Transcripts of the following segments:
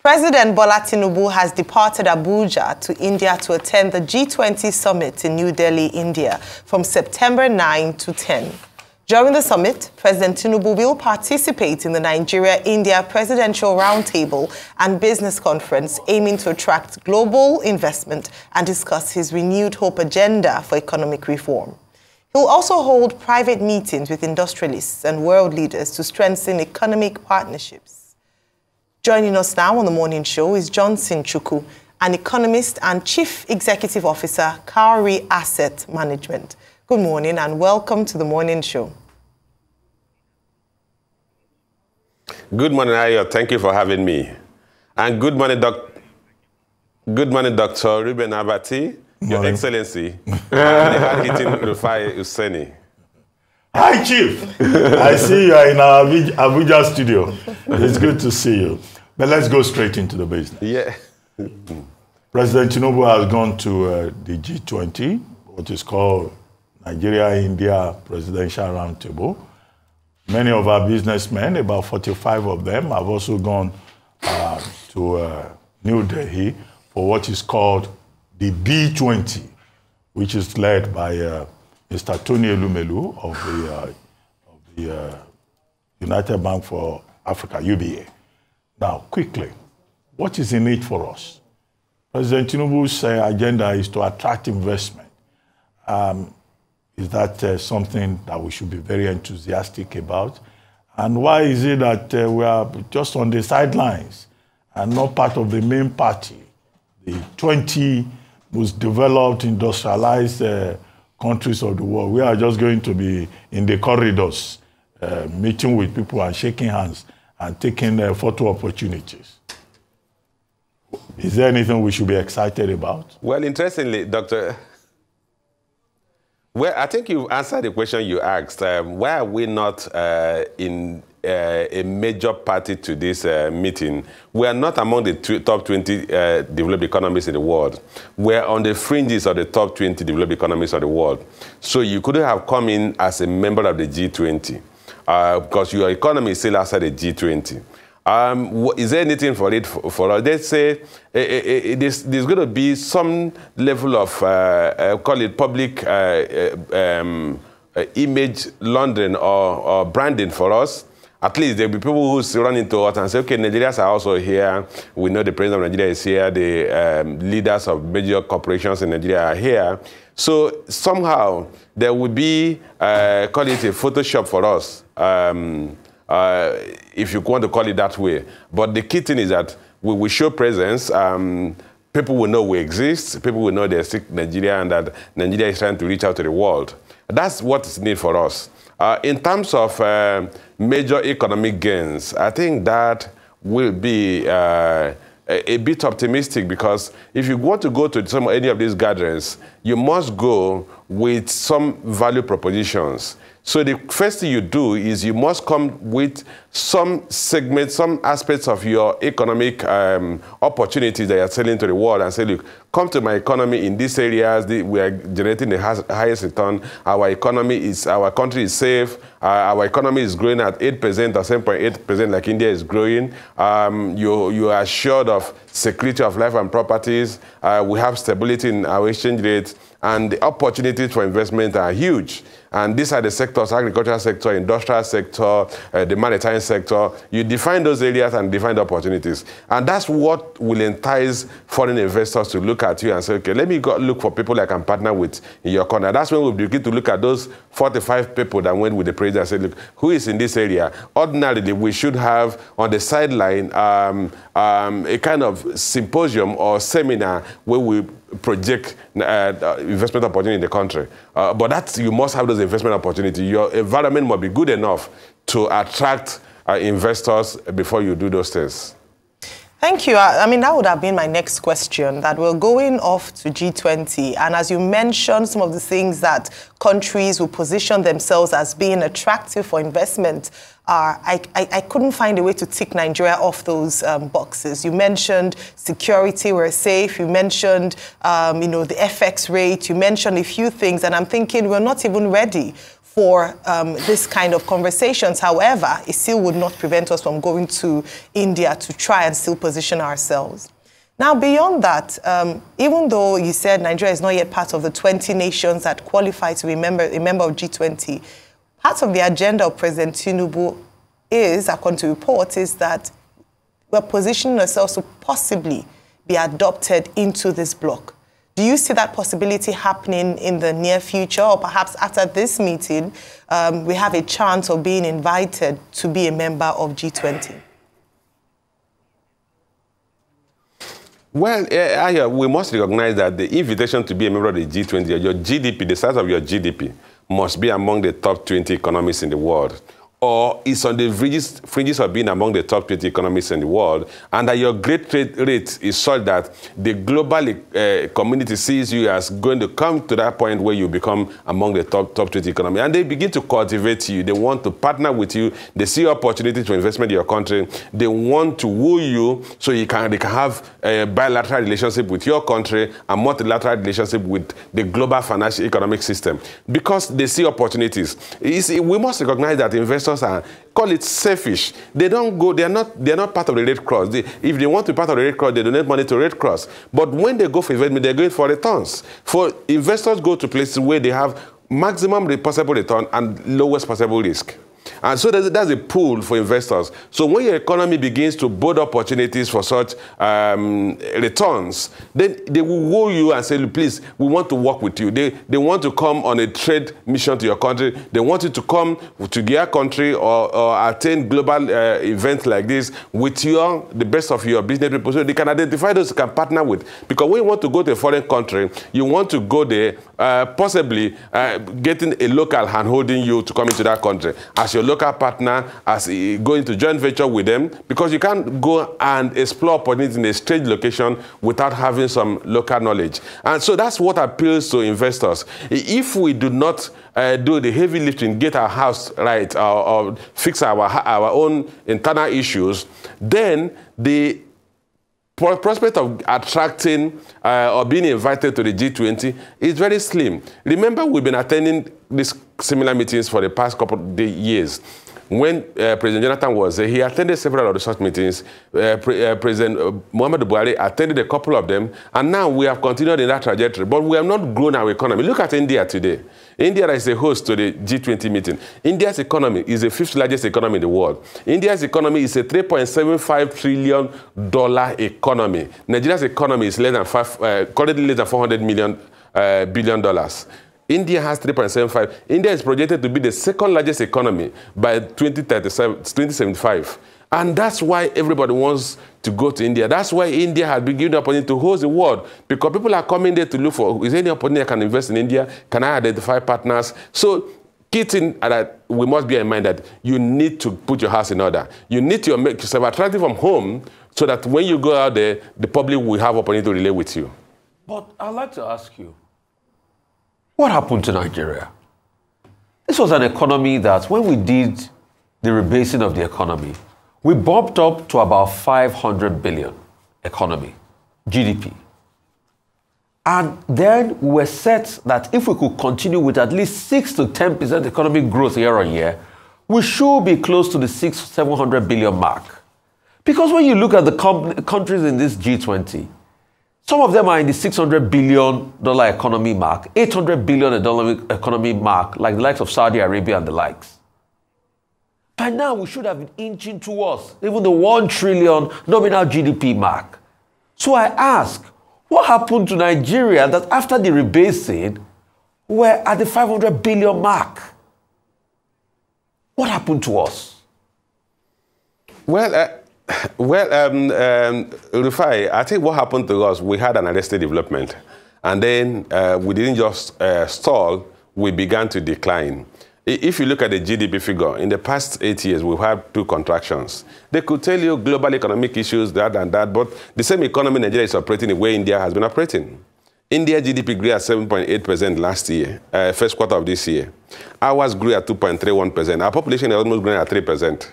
President Bola Tinubu has departed Abuja to India to attend the G20 summit in New Delhi, India, from September 9 to 10. During the summit, President Tinubu will participate in the Nigeria-India Presidential Roundtable and Business Conference, aiming to attract global investment and discuss his renewed hope agenda for economic reform. He will also hold private meetings with industrialists and world leaders to strengthen economic partnerships. Joining us now on the morning show is Johnson Chukwu, an economist and Chief Executive Officer, Cowry Asset Management. Good morning and welcome to the morning show. Good morning, Ayo. Thank you for having me. And good morning, Dr. Ruben Abati, Your Excellency, and hitting Rufai Useni. Hi, Chief. I see you are in our Abuja studio. It's good to see you. But let's go straight into the business. Yeah. President Tinubu has gone to the G20, what is called Nigeria-India Presidential Roundtable. Many of our businessmen, about 45 of them, have also gone to New Delhi for what is called the B20, which is led by Mr. Tony Elumelu of the United Bank for Africa, UBA. Now, quickly, what is in it for us? President Tinubu's agenda is to attract investment. Is that something that we should be very enthusiastic about? And why is it that we are just on the sidelines and not part of the main party, the 20 most developed, industrialized countries of the world? We are just going to be in the corridors, meeting with people and shaking hands and taking photo opportunities. Is there anything we should be excited about? Well, interestingly, Doctor, I think you've answered the question you asked. Why are we not in a major party to this meeting? We are not among the top 20 developed economies in the world. We're on the fringes of the top 20 developed economies of the world. So you couldn't have come in as a member of the G20 because your economy is still outside the G20. Is there anything for it for us? Let's say there's going to be some level of, call it public image laundering or branding for us. At least there'll be people who run into us and say, okay, Nigerians are also here. We know the president of Nigeria is here. The leaders of major corporations in Nigeria are here. So somehow there will be, call it a Photoshop for us. If you want to call it that way. But the key thing is that we will show presence. People will know we exist. People will know there's Nigeria and that Nigeria is trying to reach out to the world. That's what is needed for us. In terms of major economic gains, I think that will be a bit optimistic because if you want to go to any of these gatherings, you must go with some value propositions. So the first thing you do is you must come with some segments, some aspects of your economic opportunities that you're selling to the world and say, look, come to my economy in these areas. We are generating the highest return. Our country is safe. Our economy is growing at 8% or 7.8% like India is growing. You are assured of security of life and properties. We have stability in our exchange rate. And the opportunities for investment are huge. And these are the sectors, agricultural sector, industrial sector, the maritime sector. You define those areas and define the opportunities. And that's what will entice foreign investors to look at you and say, okay, let me go look for people I can partner with in your corner. That's when we'll begin to look at those 45 people that went with the president and say, look, who is in this area? Ordinarily, we should have on the sideline a kind of symposium or seminar where we project investment opportunity in the country. But you must have those investment opportunities. Your environment must be good enough to attract investors before you do those things. Thank you. I mean, that would have been my next question, that we're going off to G20. And as you mentioned, some of the things that countries will position themselves as being attractive for investment, I couldn't find a way to tick Nigeria off those boxes. You mentioned security, we're safe. You mentioned, the FX rate. You mentioned a few things. And I'm thinking we're not even ready for this kind of conversations. However, it still would not prevent us from going to India to try and still position ourselves. Now, beyond that, even though you said Nigeria is not yet part of the 20 nations that qualify to be a member of G20, part of the agenda of President Tinubu is, according to reports, is that we're positioning ourselves to possibly be adopted into this bloc. Do you see that possibility happening in the near future, or perhaps after this meeting, we have a chance of being invited to be a member of G20? Well, we must recognize that the invitation to be a member of the G20, your GDP, the size of your GDP, must be among the top 20 economies in the world, or is on the fringes of being among the top 20 economies in the world, and that your great trade rate is such that the global community sees you as going to come to that point where you become among the top 20 economies, and they begin to cultivate you. They want to partner with you. They see opportunity to investment in your country. They want to woo you so they can have a bilateral relationship with your country and multilateral relationship with the global financial economic system, because they see opportunities. We must recognize that investors call it selfish. They don't go, they're not part of the Red Cross. If they want to be part of the Red Cross, they donate money to Red Cross. But when they go for investment, they're going for returns. For investors go to places where they have maximum possible return and lowest possible risk. And so that's a pool for investors. So when your economy begins to build opportunities for such returns, then they will woo you and say, please, we want to work with you. They want to come on a trade mission to your country. They want you to come to their country or attend global events like this with the best of your business people, so they can identify those you can partner with. Because when you want to go to a foreign country, you want to go there possibly getting a local hand holding you to come into that country as your local partner, as going to joint venture with them, because you can't go and explore opportunities in a strange location without having some local knowledge. And so that's what appeals to investors. If we do not do the heavy lifting, get our house right, or fix our own internal issues, then the prospect of attracting or being invited to the G20 is very slim. Remember, we've been attending these similar meetings for the past couple of years. When President Jonathan was there, he attended several of the such meetings. President Muhammadu Buhari attended a couple of them, and now we have continued in that trajectory, but we have not grown our economy. Look at India today. India is a host to the G20 meeting. India's economy is the 5th largest economy in the world. India's economy is a $3.75 trillion economy. Nigeria's economy is currently less than $400 billion. India has 3.75. India is projected to be the 2nd largest economy by 2075. And that's why everybody wants to go to India. That's why India has been given the opportunity to host the world, because people are coming there to look for, is there any opportunity I can invest in India? Can I identify partners? So, key thing that we must bear in mind that you need to put your house in order. You need to make yourself attractive from home so that when you go out there, the public will have opportunity to relate with you. But I'd like to ask you, what happened to Nigeria? This was an economy that, when we did the rebasing of the economy, we bumped up to about 500 billion economy, GDP. And then we were set that if we could continue with at least 6 to 10% economic growth year on year, we should be close to the 700 billion mark. Because when you look at the countries in this G20, some of them are in the $600 billion economy mark, $800 billion economy mark, like the likes of Saudi Arabia and the likes. By now, we should have been inching towards even the 1 trillion nominal GDP mark. So I ask, what happened to Nigeria that after the rebasing, we're at the 500 billion mark? What happened to us? Rufai, I think what happened to us, we had an arrested development. And then we didn't just stall, we began to decline. If you look at the GDP figure, in the past 8 years, we've had 2 contractions. They could tell you global economic issues, that and that, but the same economy Nigeria is operating the way India has been operating. India GDP grew at 7.8% last year, first quarter of this year. Ours grew at 2.31%. Our population is almost growing at 3%.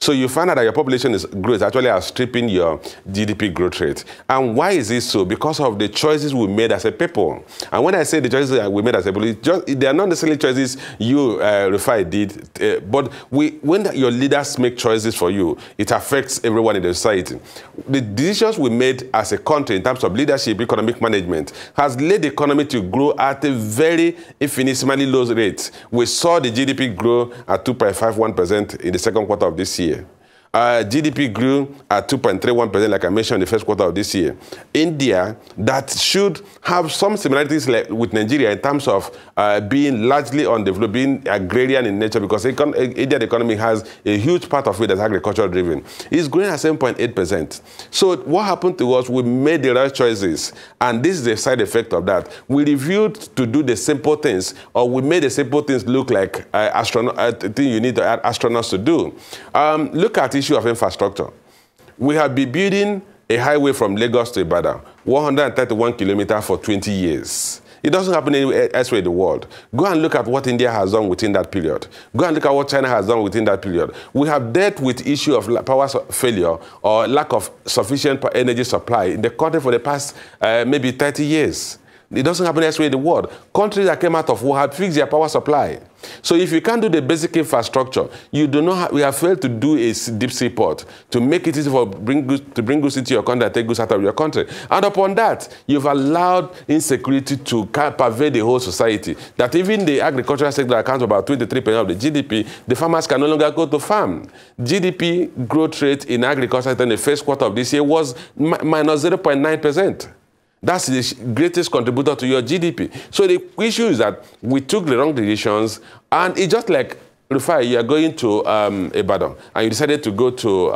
So you find out that your population growth is actually outstripping your GDP growth rate. And why is this so? Because of the choices we made as a people. And when I say the choices that we made as a people, they are not necessarily choices you, Rufai, did, but when your leaders make choices for you, it affects everyone in the society. The decisions we made as a country in terms of leadership, economic management, has led the economy to grow at a very infinitesimally low rate. We saw the GDP grow at 2.51% in the second quarter of this year. GDP grew at 2.31%, like I mentioned, in the first quarter of this year. India, that should have some similarities with Nigeria in terms of being largely undeveloped, being agrarian in nature, because Indian economy has a huge part of it that's agricultural driven. It's growing at 7.8%. So what happened to us? We made the right choices, and this is the side effect of that. We reviewed to do the simple things, or we made the simple things look like thing you need astronauts to do. Look at issue of infrastructure. We have been building a highway from Lagos to Ibadan, 131 kilometers for 20 years. It doesn't happen anywhere elsewhere in the world. Go and look at what India has done within that period. Go and look at what China has done within that period. We have dealt with issue of power failure or lack of sufficient energy supply in the country for the past maybe 30 years. It doesn't happen elsewhere in the world. Countries that came out of war have fixed their power supply. So if you can't do the basic infrastructure, you do not. We have failed to do a deep sea port to make it easy for bring goods into your country and take goods out of your country. And upon that, you've allowed insecurity to pervade the whole society. That even the agricultural sector accounts for about 23% of the GDP, the farmers can no longer go to farm. GDP growth rate in agriculture in the first quarter of this year was minus 0.9%. That's the greatest contributor to your GDP. So the issue is that we took the wrong decisions, and it's just like, Rufai, you are going to Ibadan, and you decided to go to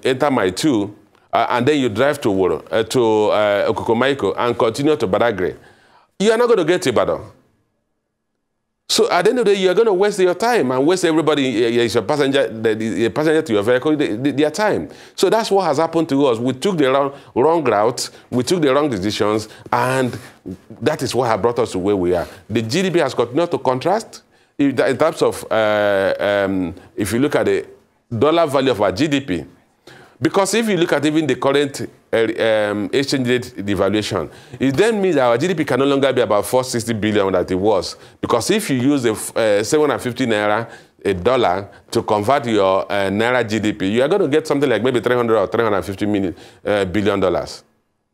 enter Mile 2, and then you drive to Okukomaiko and continue to Badagry. You are not going to get to Ibadan. So at the end of the day, you're going to waste your time and waste everybody, your passenger, the passenger to your vehicle, their time. So that's what has happened to us. We took the wrong route, we took the wrong decisions, and that is what has brought us to where we are. The GDP has continued to contrast. In terms of, if you look at the dollar value of our GDP, because if you look at even the current exchange rate devaluation, it then means that our GDP can no longer be about 460 billion that it was. Because if you use the 750 naira a dollar to convert your naira GDP, you are going to get something like maybe 300 or 350 billion dollars.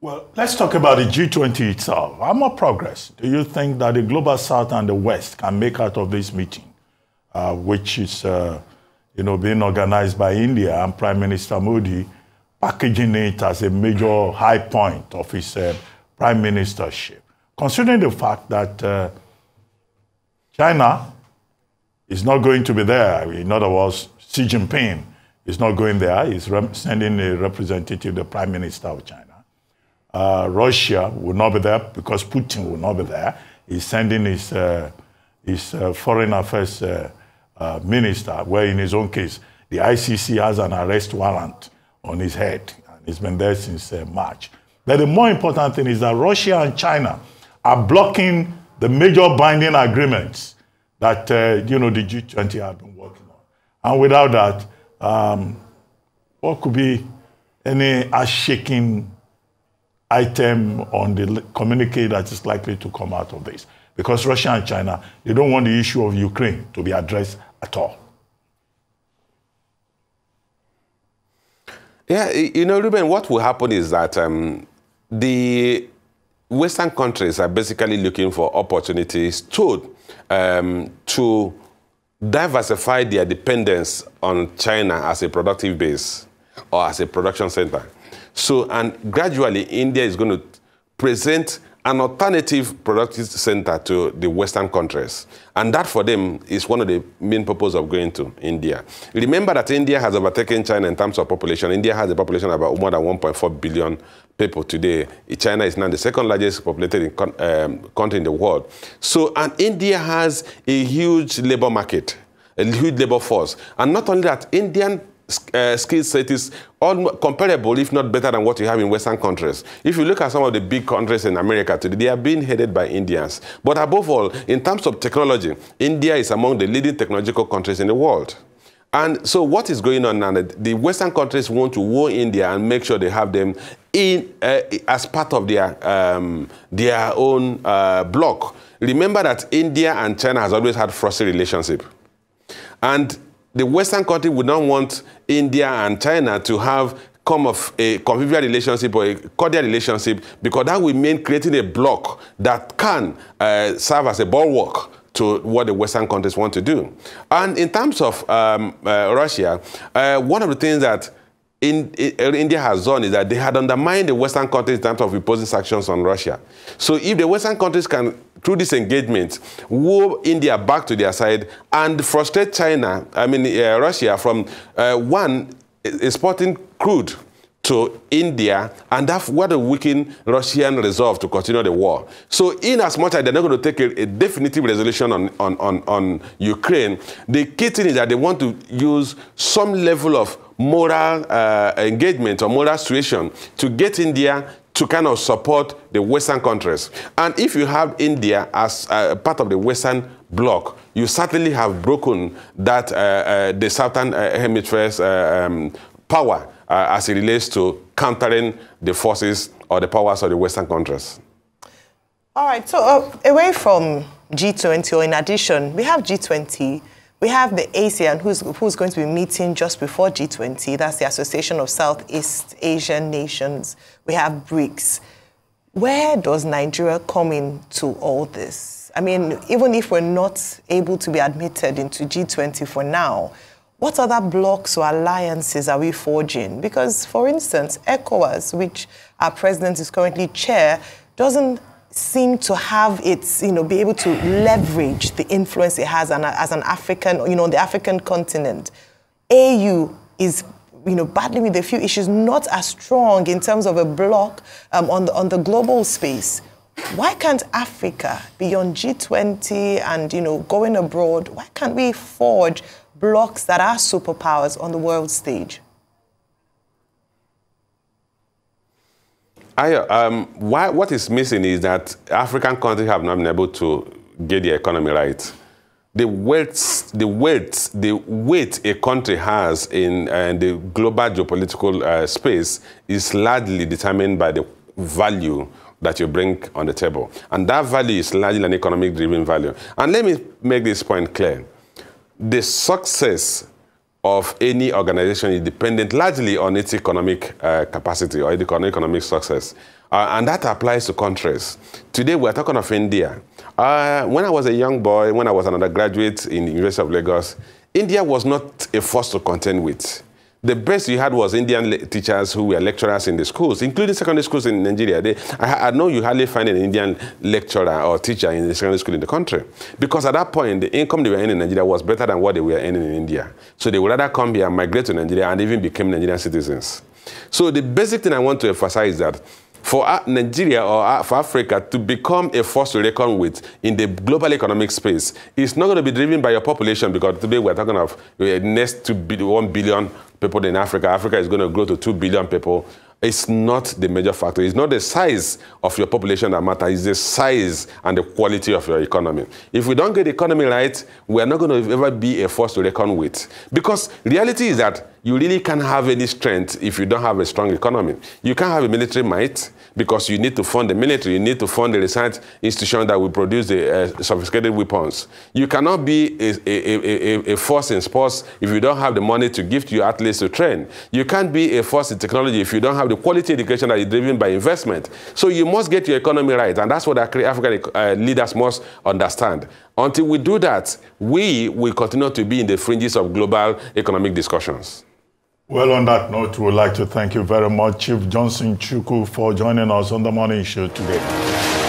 Well, let's talk about the G20 itself. How much progress do you think that the Global South and the West can make out of this meeting, which is being organized by India and Prime Minister Modi packaging it as a major high point of his prime ministership? Considering the fact that China is not going to be there, in other words, Xi Jinping is not going there, he's sending a representative, the Prime Minister of China. Russia will not be there because Putin will not be there. He's sending his foreign affairs minister, where in his own case, the ICC has an arrest warrant on his head, and he's been there since March. But the more important thing is that Russia and China are blocking the major binding agreements that the G20 have been working on. And without that, what could be any earth-shaking item on the communique that is likely to come out of this? Because Russia and China, they don't want the issue of Ukraine to be addressed at all. Yeah, Ruben, what will happen is that the Western countries are basically looking for opportunities to diversify their dependence on China as a productive base or as a production center. So, and gradually, India is going to present an alternative productive center to the Western countries. And that for them is one of the main purposes of going to India. Remember that India has overtaken China in terms of population. India has a population of about more than 1.4 billion people today. China is now the second largest populated country in the world. So, and India has a huge labor market, a huge labor force. And not only that, Indian skill set is comparable, if not better, than what you have in Western countries. If you look at some of the big countries in America today, they are being headed by Indians. But above all, in terms of technology, India is among the leading technological countries in the world. And so what is going on now? The Western countries want to war India and make sure they have them in as part of their own bloc. Remember that India and China has always had frosty relationship. And the Western country would not want India and China to have come of a convivial relationship or a cordial relationship, because that will mean creating a bloc that can serve as a bulwark to what the Western countries want to do. And in terms of Russia, one of the things that India has done is that they had undermined the Western countries in terms of imposing sanctions on Russia. So if the Western countries can, through this engagement, woo India back to their side and frustrate Russia from exporting crude to India, and that would weaken Russian resolve to continue the war. So in as much as they're not going to take a definitive resolution on Ukraine, the key thing is that they want to use some level of moral engagement or moral suasion to get India to kind of support the Western countries. And if you have India as part of the Western bloc, you certainly have broken that the Southern Hemisphere's power as it relates to countering the forces or the powers of the Western countries. All right, so away from G20, or in addition, we have G20, we have the ASEAN, who's going to be meeting just before G20. That's the Association of Southeast Asian Nations. We have BRICS. Where does Nigeria come into all this? I mean, even if we're not able to be admitted into G20 for now, what other blocks or alliances are we forging? Because, for instance, ECOWAS, which our president is currently chair, doesn't seem to have its, be able to leverage the influence it has as an African, on the African continent. AU is, battling with a few issues, not as strong in terms of a bloc on the global space. Why can't Africa, beyond G20 and, going abroad, why can't we forge blocs that are superpowers on the world stage? What is missing is that African countries have not been able to get the economy right. The weight a country has in the global geopolitical space is largely determined by the value that you bring on the table. And that value is largely an economic-driven value. And let me make this point clear. The success of any organization is dependent largely on its economic capacity or economic success. And that applies to countries. Today, we're talking of India. When I was a young boy, when I was an undergraduate in the University of Lagos, India was not a force to contend with. The best you had was Indian teachers who were lecturers in the schools, including secondary schools in Nigeria. I know you hardly find an Indian lecturer or teacher in the secondary school in the country. Because at that point, the income they were earning in Nigeria was better than what they were earning in India. So they would rather come here and migrate to Nigeria and even become Nigerian citizens. So the basic thing I want to emphasize is that for Nigeria or for Africa to become a force to reckon with in the global economic space, it's not going to be driven by your population, because today we're talking of next 1 billion people in Africa. Africa is going to grow to 2 billion people. It's not the major factor. It's not the size of your population that matters. It's the size and the quality of your economy. If we don't get the economy right, we are not going to ever be a force to reckon with. Because reality is that you really can't have any strength if you don't have a strong economy. You can't have a military might because you need to fund the military. You need to fund the research institution that will produce the sophisticated weapons. You cannot be a force in sports if you don't have the money to give to your athletes to train. You can't be a force in technology if you don't have the quality education that is driven by investment. So you must get your economy right, and that's what African leaders must understand. Until we do that, we will continue to be in the fringes of global economic discussions. Well, on that note, we would like to thank you very much, Chief Johnson Chukwu, for joining us on the Morning Show today.